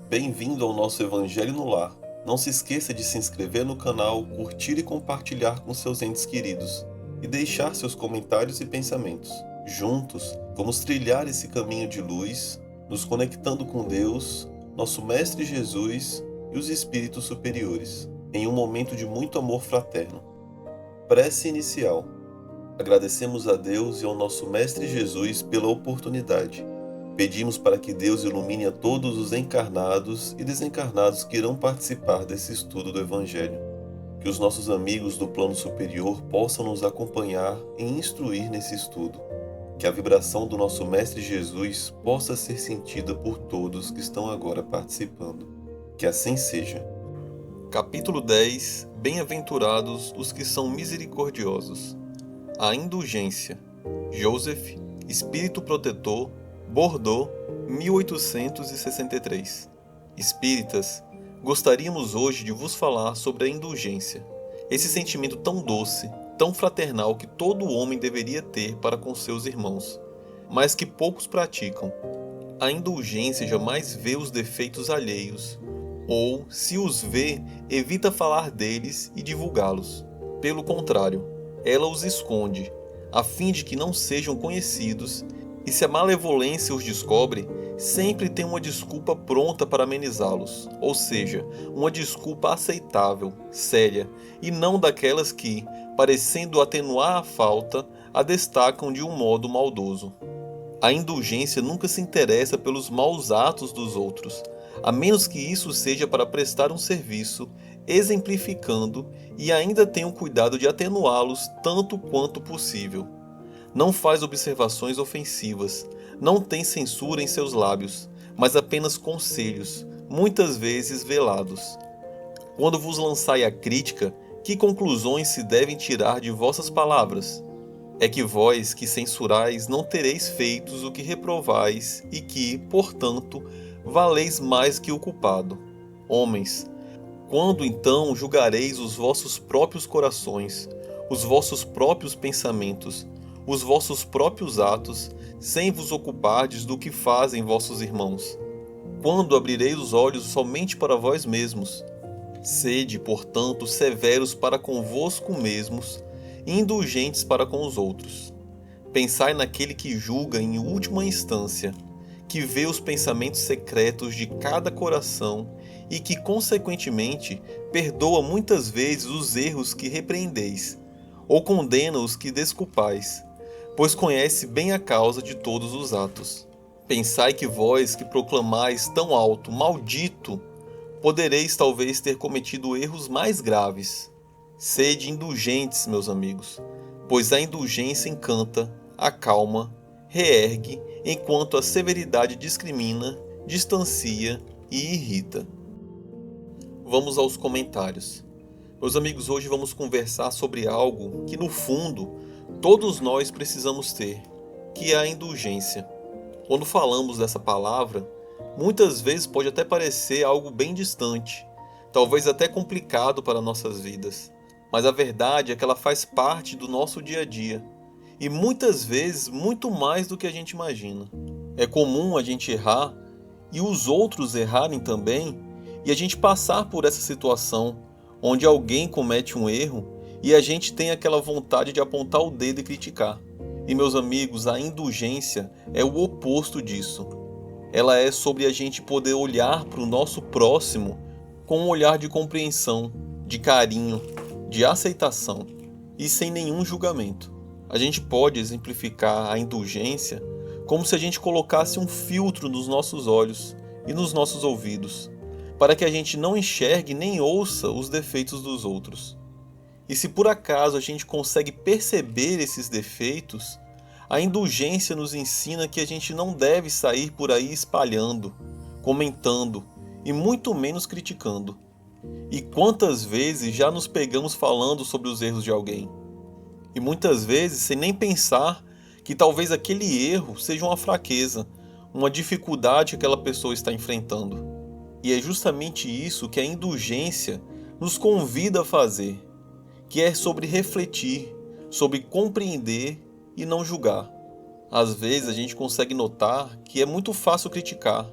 Bem-vindo ao nosso Evangelho no Lar. Não se esqueça de se inscrever no canal, curtir e compartilhar com seus entes queridos e deixar seus comentários e pensamentos. Juntos, vamos trilhar esse caminho de luz, nos conectando com Deus, nosso Mestre Jesus e os espíritos superiores, em um momento de muito amor fraterno. Prece inicial. Agradecemos a Deus e ao nosso Mestre Jesus pela oportunidade. Pedimos para que Deus ilumine a todos os encarnados e desencarnados que irão participar desse estudo do Evangelho. Que os nossos amigos do plano superior possam nos acompanhar e instruir nesse estudo. Que a vibração do nosso Mestre Jesus possa ser sentida por todos que estão agora participando. Que assim seja. Capítulo 10. Bem-aventurados os que são misericordiosos. A indulgência. Joseph, Espírito Protetor, Bordeaux, 1863. Espíritas, gostaríamos hoje de vos falar sobre a indulgência, esse sentimento tão doce, tão fraternal que todo homem deveria ter para com seus irmãos, mas que poucos praticam. A indulgência jamais vê os defeitos alheios, ou, se os vê, evita falar deles e divulgá-los. Pelo contrário, ela os esconde, a fim de que não sejam conhecidos, e se a malevolência os descobre, sempre tem uma desculpa pronta para amenizá-los, ou seja, uma desculpa aceitável, séria, e não daquelas que, parecendo atenuar a falta, a destacam de um modo maldoso. A indulgência nunca se interessa pelos maus atos dos outros, a menos que isso seja para prestar um serviço, exemplificando, e ainda tenha o cuidado de atenuá-los tanto quanto possível. Não faz observações ofensivas, não tem censura em seus lábios, mas apenas conselhos, muitas vezes velados. Quando vos lançai a crítica, que conclusões se devem tirar de vossas palavras? É que vós que censurais não tereis feitos o que reprovais e que, portanto, valeis mais que o culpado. Homens, quando então julgareis os vossos próprios corações, os vossos próprios pensamentos, os vossos próprios atos, sem vos ocupardes do que fazem vossos irmãos? Quando abrireis os olhos somente para vós mesmos? Sede, portanto, severos para convosco mesmos e indulgentes para com os outros. Pensai naquele que julga em última instância, que vê os pensamentos secretos de cada coração e que, consequentemente, perdoa muitas vezes os erros que repreendeis, ou condena os que desculpais, pois conhece bem a causa de todos os atos. Pensai que vós que proclamais tão alto, maldito, podereis talvez ter cometido erros mais graves. Sede indulgentes, meus amigos, pois a indulgência encanta, acalma, reergue, enquanto a severidade discrimina, distancia e irrita. Vamos aos comentários. Meus amigos, hoje vamos conversar sobre algo que, no fundo, todos nós precisamos ter, que é a indulgência. Quando falamos dessa palavra, muitas vezes pode até parecer algo bem distante, talvez até complicado para nossas vidas, mas a verdade é que ela faz parte do nosso dia a dia, e muitas vezes muito mais do que a gente imagina. É comum a gente errar, e os outros errarem também, e a gente passar por essa situação, onde alguém comete um erro, e a gente tem aquela vontade de apontar o dedo e criticar. E, meus amigos, a indulgência é o oposto disso. Ela é sobre a gente poder olhar para o nosso próximo com um olhar de compreensão, de carinho, de aceitação e sem nenhum julgamento. A gente pode exemplificar a indulgência como se a gente colocasse um filtro nos nossos olhos e nos nossos ouvidos, para que a gente não enxergue nem ouça os defeitos dos outros. E se por acaso a gente consegue perceber esses defeitos, a indulgência nos ensina que a gente não deve sair por aí espalhando, comentando e muito menos criticando. E quantas vezes já nos pegamos falando sobre os erros de alguém? E muitas vezes sem nem pensar que talvez aquele erro seja uma fraqueza, uma dificuldade que aquela pessoa está enfrentando. E é justamente isso que a indulgência nos convida a fazer, que é sobre refletir, sobre compreender e não julgar. Às vezes a gente consegue notar que é muito fácil criticar,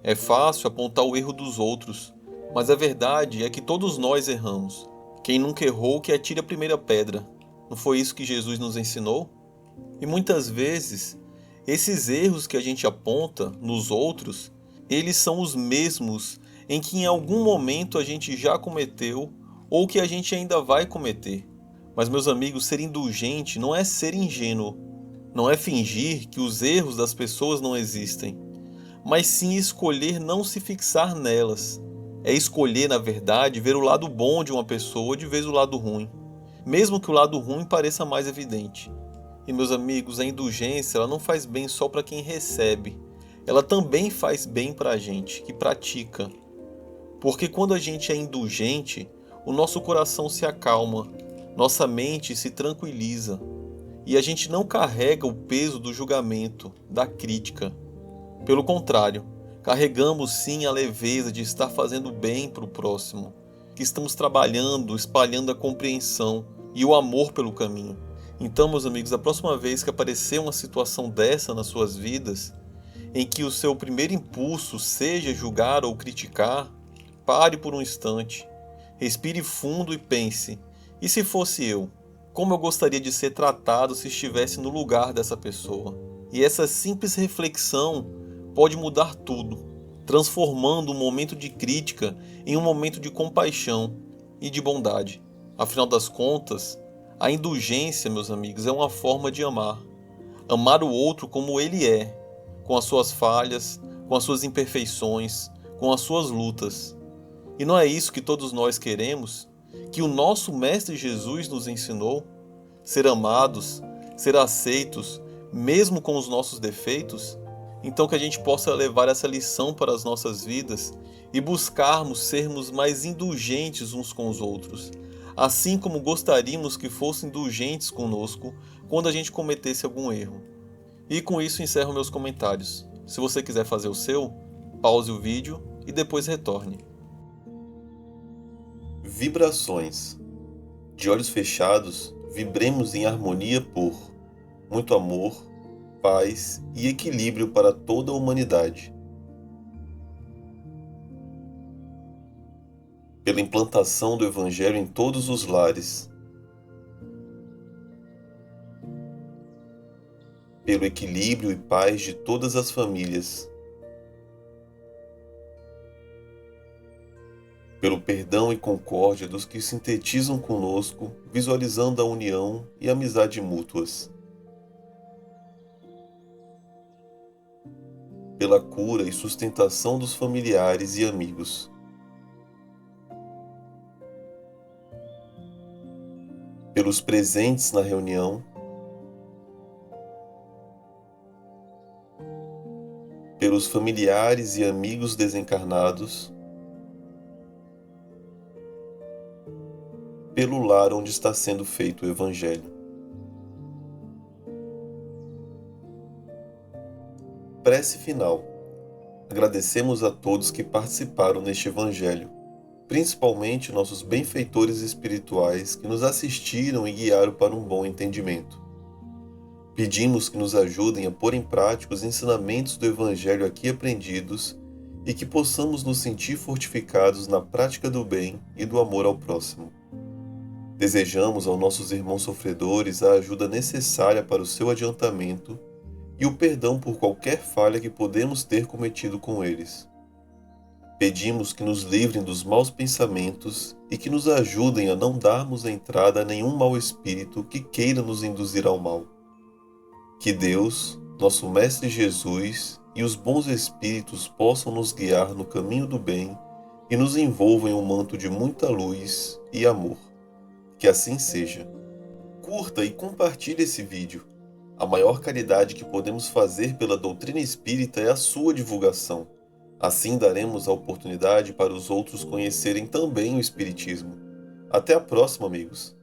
É fácil apontar o erro dos outros, mas a verdade é que todos nós erramos. Quem nunca errou, que atire a primeira pedra. Não foi isso que Jesus nos ensinou? E muitas vezes, esses erros que a gente aponta nos outros, eles são os mesmos em que em algum momento a gente já cometeu ou que a gente ainda vai cometer. Mas, meus amigos, ser indulgente não é ser ingênuo, não é fingir que os erros das pessoas não existem, mas sim escolher não se fixar nelas. É escolher, na verdade, ver o lado bom de uma pessoa de vez o lado ruim, mesmo que o lado ruim pareça mais evidente. E, meus amigos, a indulgência ela não faz bem só para quem recebe, ela também faz bem para a gente que pratica. Porque quando a gente é indulgente, o nosso coração se acalma, nossa mente se tranquiliza e a gente não carrega o peso do julgamento, da crítica. Pelo contrário, carregamos sim a leveza de estar fazendo bem para o próximo, que estamos trabalhando, espalhando a compreensão e o amor pelo caminho. Então, meus amigos, a próxima vez que aparecer uma situação dessa nas suas vidas, em que o seu primeiro impulso seja julgar ou criticar, pare por um instante, respire fundo e pense: e se fosse eu? Como eu gostaria de ser tratado se estivesse no lugar dessa pessoa? E essa simples reflexão pode mudar tudo, transformando um momento de crítica em um momento de compaixão e de bondade. Afinal das contas, a indulgência, meus amigos, é uma forma de amar. Amar o outro como ele é, com as suas falhas, com as suas imperfeições, com as suas lutas. E não é isso que todos nós queremos? Que o nosso Mestre Jesus nos ensinou? Ser amados, ser aceitos, mesmo com os nossos defeitos? Então que a gente possa levar essa lição para as nossas vidas e buscarmos sermos mais indulgentes uns com os outros, assim como gostaríamos que fossem indulgentes conosco quando a gente cometesse algum erro. E com isso encerro meus comentários. Se você quiser fazer o seu, pause o vídeo e depois retorne. Vibrações. De olhos fechados, vibremos em harmonia por muito amor, paz e equilíbrio para toda a humanidade. Pela implantação do Evangelho em todos os lares. Pelo equilíbrio e paz de todas as famílias. Pelo perdão e concórdia dos que sintetizam conosco, visualizando a união e amizade mútuas. Pela cura e sustentação dos familiares e amigos. Pelos presentes na reunião. Pelos familiares e amigos desencarnados. Pelo lar onde está sendo feito o Evangelho. Prece final. Agradecemos a todos que participaram neste Evangelho, principalmente nossos benfeitores espirituais que nos assistiram e guiaram para um bom entendimento. Pedimos que nos ajudem a pôr em prática os ensinamentos do Evangelho aqui aprendidos e que possamos nos sentir fortificados na prática do bem e do amor ao próximo. Desejamos aos nossos irmãos sofredores a ajuda necessária para o seu adiantamento e o perdão por qualquer falha que podemos ter cometido com eles. Pedimos que nos livrem dos maus pensamentos e que nos ajudem a não darmos entrada a nenhum mau espírito que queira nos induzir ao mal. Que Deus, nosso Mestre Jesus e os bons espíritos possam nos guiar no caminho do bem e nos envolvam em um manto de muita luz e amor. Que assim seja. Curta e compartilhe esse vídeo. A maior caridade que podemos fazer pela doutrina espírita é a sua divulgação. Assim daremos a oportunidade para os outros conhecerem também o Espiritismo. Até a próxima, amigos!